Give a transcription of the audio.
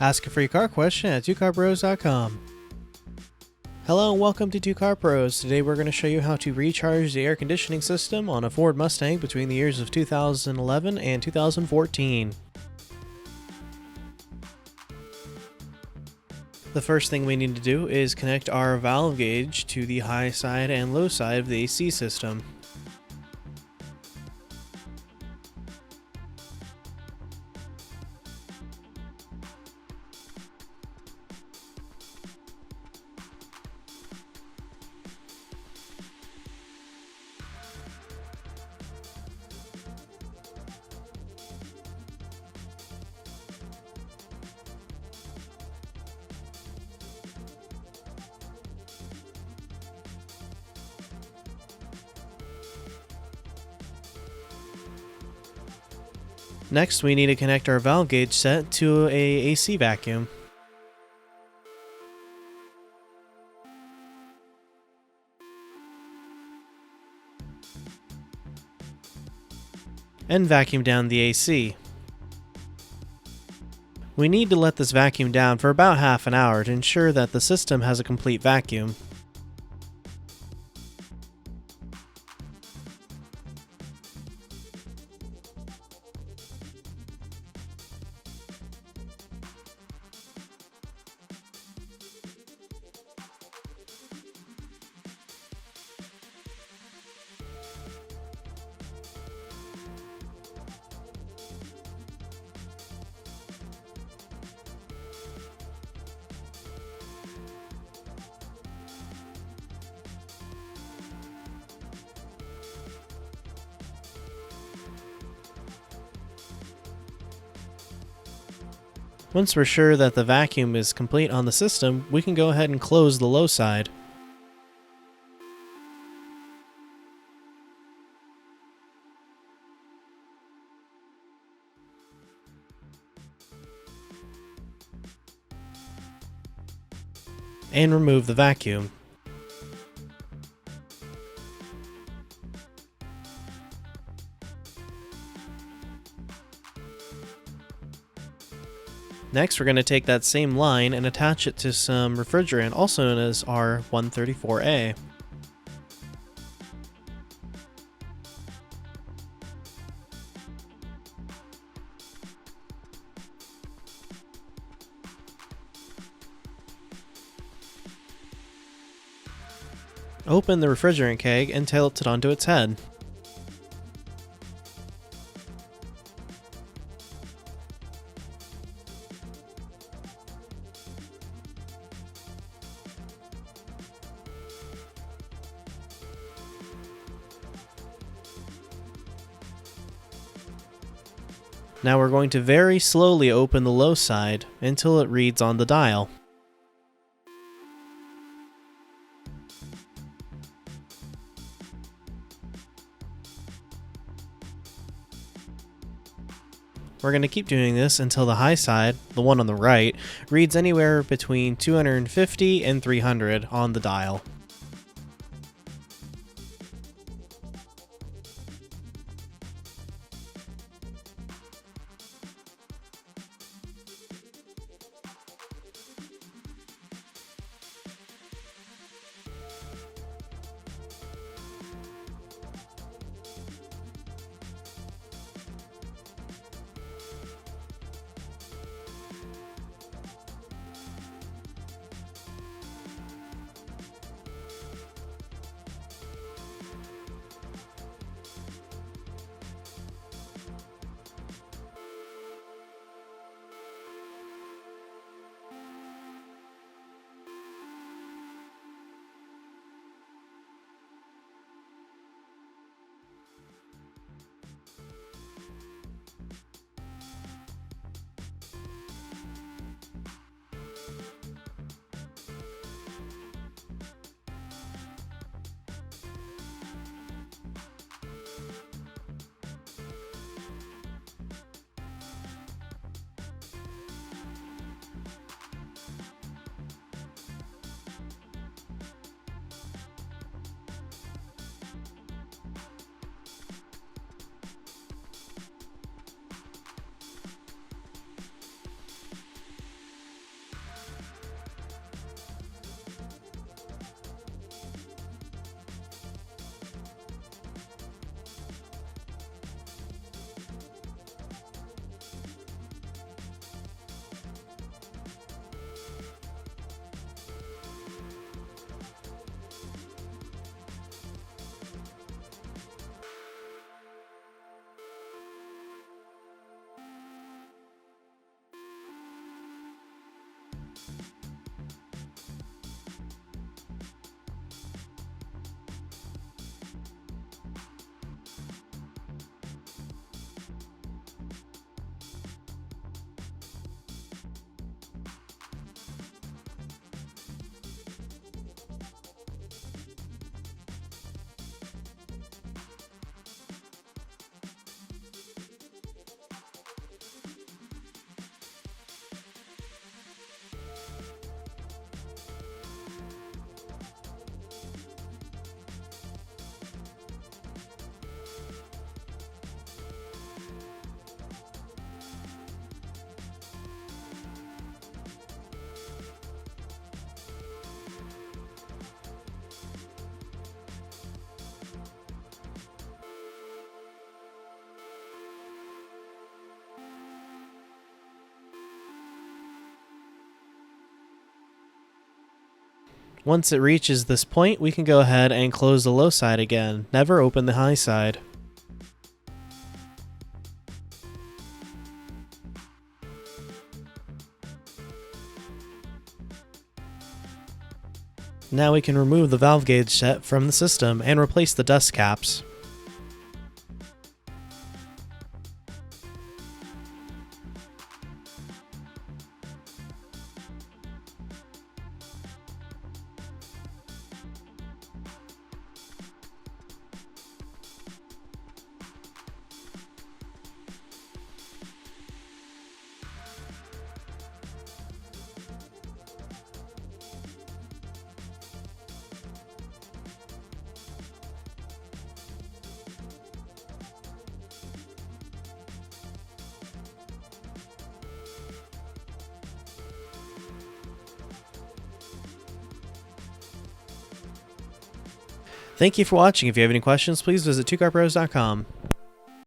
Ask a free car question at twocarpros.com. Hello and welcome to Two Car Pros. Today we're going to show you how to recharge the air conditioning system on a Ford Mustang between the years of 2011 and 2014. The first thing we need to do is connect our valve gauge to the high side and low side of the AC system. Next, we need to connect our valve gauge set to a AC vacuum. And vacuum down the AC. We need to let this vacuum down for about half an hour to ensure that the system has a complete vacuum. Once we're sure that the vacuum is complete on the system, we can go ahead and close the low side. And remove the vacuum. Next, we're going to take that same line and attach it to some refrigerant, also known as R134A. Open the refrigerant keg and tilt it onto its head. Now we're going to very slowly open the low side until it reads on the dial. We're going to keep doing this until the high side, the one on the right, reads anywhere between 250 and 300 on the dial. Once it reaches this point, we can go ahead and close the low side again. Never open the high side. Now we can remove the valve gauge set from the system and replace the dust caps. Thank you for watching. If you have any questions, please visit 2carpros.com.